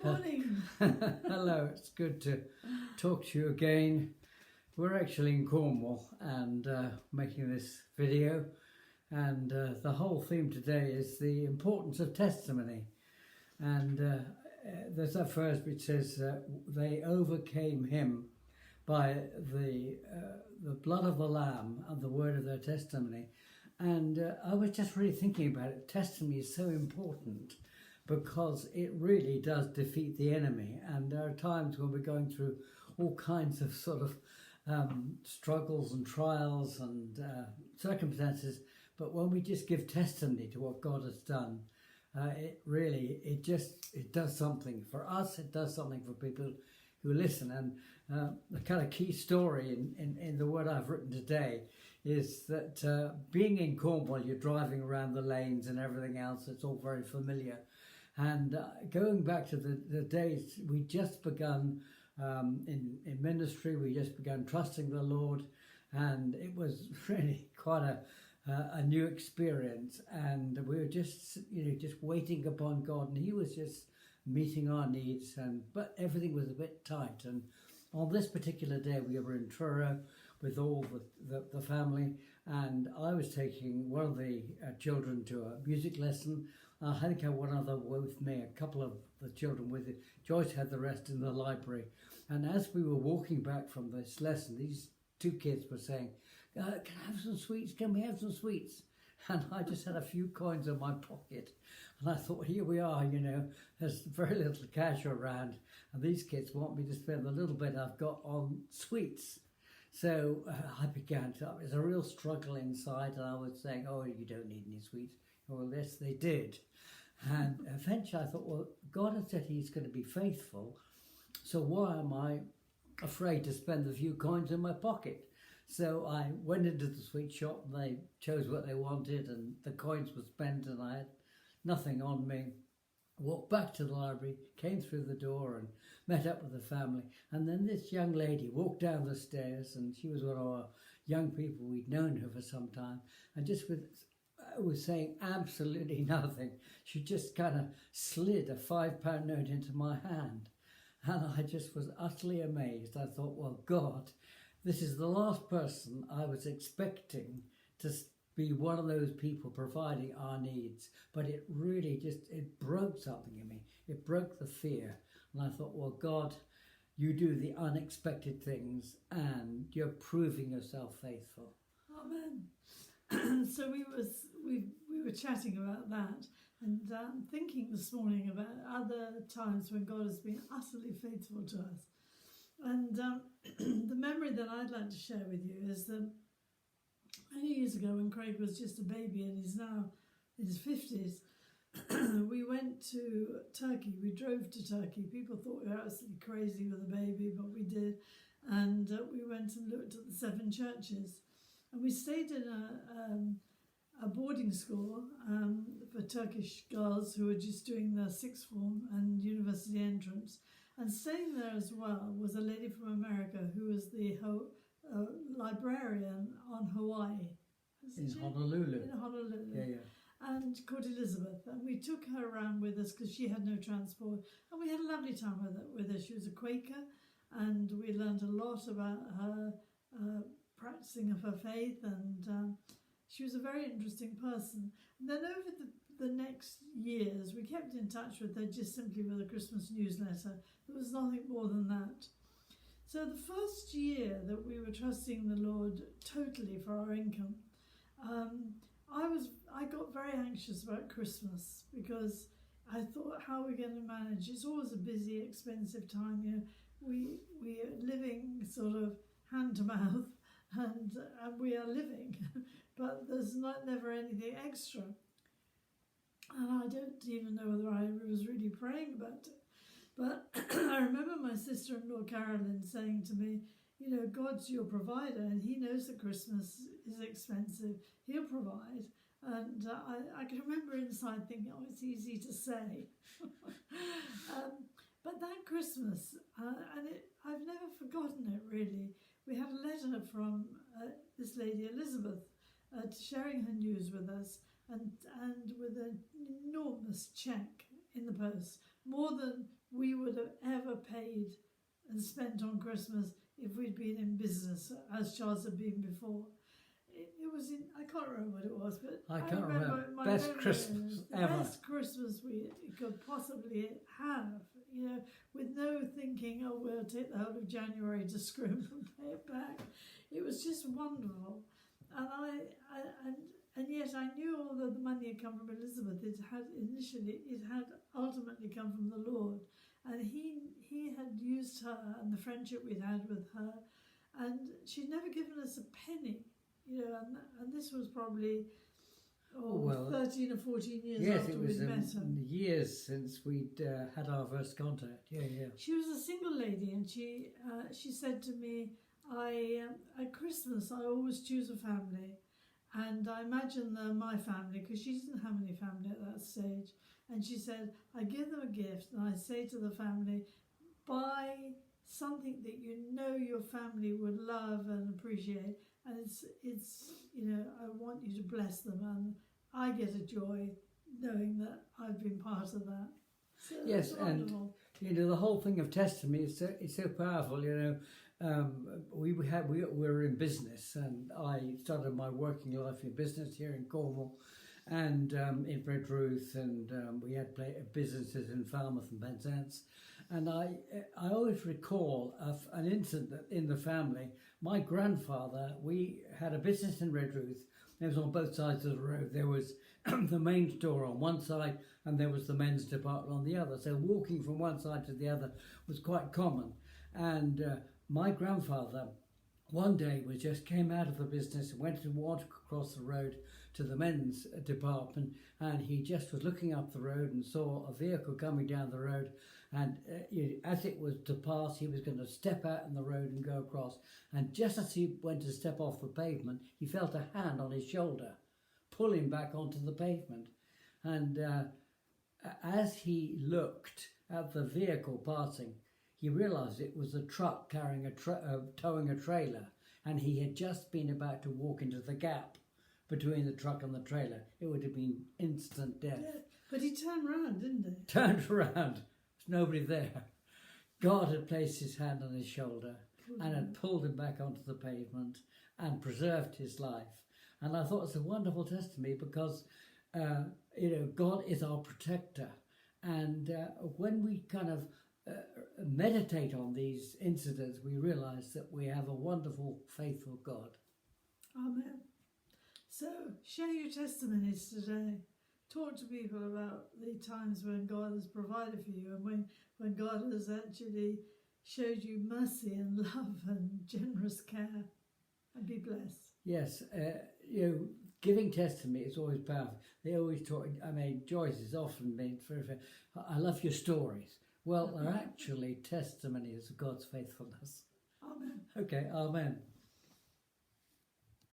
Morning. Hello, it's good to talk to you again. We're actually in Cornwall and making this video, and the whole theme today is the importance of testimony. And there's that verse which says they overcame him by the blood of the Lamb and the word of their testimony. And I was just really thinking about it. Testimony is so important, because it really does defeat the enemy. And there are times when we're going through all kinds of sort of struggles and trials and circumstances, but when we just give testimony to what God has done, it does something for us. It does something for people who listen. And the kind of key story in the word I've written today is that being in Cornwall, you're driving around the lanes and everything else. It's all very familiar. And going back to the days we just begun in ministry, we just began trusting the Lord, and it was really quite a new experience. And we were just waiting upon God, and He was just meeting our needs. But everything was a bit tight. And on this particular day, we were in Truro with all the family, and I was taking one of the children to a music lesson. I think I had one other with me, a couple of the children with it. Joyce had the rest in the library. And as we were walking back from this lesson, these two kids were saying, can I have some sweets? Can we have some sweets? And I just had a few coins in my pocket. And I thought, here we are, there's very little cash around. And these kids want me to spend the little bit I've got on sweets. So I began to, it was a real struggle inside. And I was saying, oh, you don't need any sweets. Well, yes, they did. And eventually I thought, well, God has said He's going to be faithful, so why am I afraid to spend the few coins in my pocket? So I went into the sweet shop, and they chose what they wanted, and the coins were spent, and I had nothing on me. Walked back to the library, came through the door and met up with the family. And then this young lady walked down the stairs, and she was one of our young people. We'd known her for some time, and just was saying absolutely nothing. She just kind of slid a £5 note into my hand, and I just was utterly amazed. I thought, well, God, this is the last person I was expecting to be one of those people providing our needs, but it really it broke something in me. It broke the fear, and I thought, well, God, you do the unexpected things, and you're proving yourself faithful. Amen. So we were chatting about that, and thinking this morning about other times when God has been utterly faithful to us. And the memory that I'd like to share with you is that many years ago, when Craig was just a baby and he's now in his 50s, we went to Turkey. We drove to Turkey. People thought we were absolutely crazy with a baby, but we did. And we went and looked at the 7 churches. And we stayed in a boarding school for Turkish girls who were just doing their 6th form and university entrance. And staying there as well was a lady from America who was the librarian on Hawaii. In Honolulu. In Honolulu. Yeah. And called Elizabeth. And we took her around with us because she had no transport. And we had a lovely time with her. She was a Quaker, and we learned a lot about her practicing of her faith, and she was a very interesting person. And then over the next years, we kept in touch with her just simply with a Christmas newsletter. There was nothing more than that. So the first year that we were trusting the Lord totally for our income, I got very anxious about Christmas, because I thought, how are we going to manage? It's always a busy, expensive time. We are living sort of hand to mouth, and we are living, but there's never anything extra. And I don't even know whether I was really praying about it. But I remember my sister-in-law Carolyn saying to me, God's your provider, and He knows that Christmas is expensive. He'll provide. And I can remember inside thinking, oh, it's easy to say. But that Christmas, I've never forgotten it really. We had a letter from this lady Elizabeth sharing her news with us, and with an enormous cheque in the post more than we would have ever paid and spent on Christmas if we'd been in business, as Charles had been before. It was in, I can't remember what it was, but I can't remember. my Best memory Christmas is the ever. best Christmas we could possibly have, you know, with no thinking, oh, we'll take the whole of January to scrimp and pay it back. It was just wonderful. And yet I knew although the money had come from Elizabeth, it had ultimately come from the Lord. And he had used her and the friendship we'd had with her, and she'd never given us a penny, you know, and this was probably 13 or 14 years after we'd met her. Years since we'd had our first contact. Yeah. She was a single lady, and she said to me, at Christmas I always choose a family, and I imagine they're my family because she didn't have any family at that stage. And she said, I give them a gift and I say to the family, buy something that you know your family would love and appreciate, and it's you know, I want you to bless them, and I get a joy knowing that I've been part of that. So yes, and you know, the whole thing of testimony is so powerful. You know, we were in business, and I started my working life in business here in Cornwall, and in Redruth, and we had businesses in Falmouth and Penzance. And I always recall an incident in the family. My grandfather, we had a business in Redruth. It was on both sides of the road. There was the main store on one side, and there was the men's department on the other. So walking from one side to the other was quite common. And my grandfather, one day, came out of the business and went to walk across the road to the men's department, and he just was looking up the road and saw a vehicle coming down the road, and as it was to pass, he was going to step out in the road and go across, and just as he went to step off the pavement, he felt a hand on his shoulder pull him back onto the pavement. And as he looked at the vehicle passing, he realised it was a truck carrying towing a trailer, and he had just been about to walk into the gap between the truck and the trailer. It would have been instant death. Yeah, but he turned round, didn't he? Turned around. There's nobody there. God had placed his hand on his shoulder and had pulled him back onto the pavement and preserved his life. And I thought it's a wonderful testimony because, you know, God is our protector. And when we kind of meditate on these incidents, we realise that we have a wonderful, faithful God. Amen. So, share your testimonies today. Talk to people about the times when God has provided for you, and when God has actually showed you mercy and love and generous care. And be blessed. Yes, you know, giving testimony is always powerful. They always talk, I mean, Joyce has often been very, I love your stories. Well, they're actually testimonies of God's faithfulness. Amen. Okay, amen.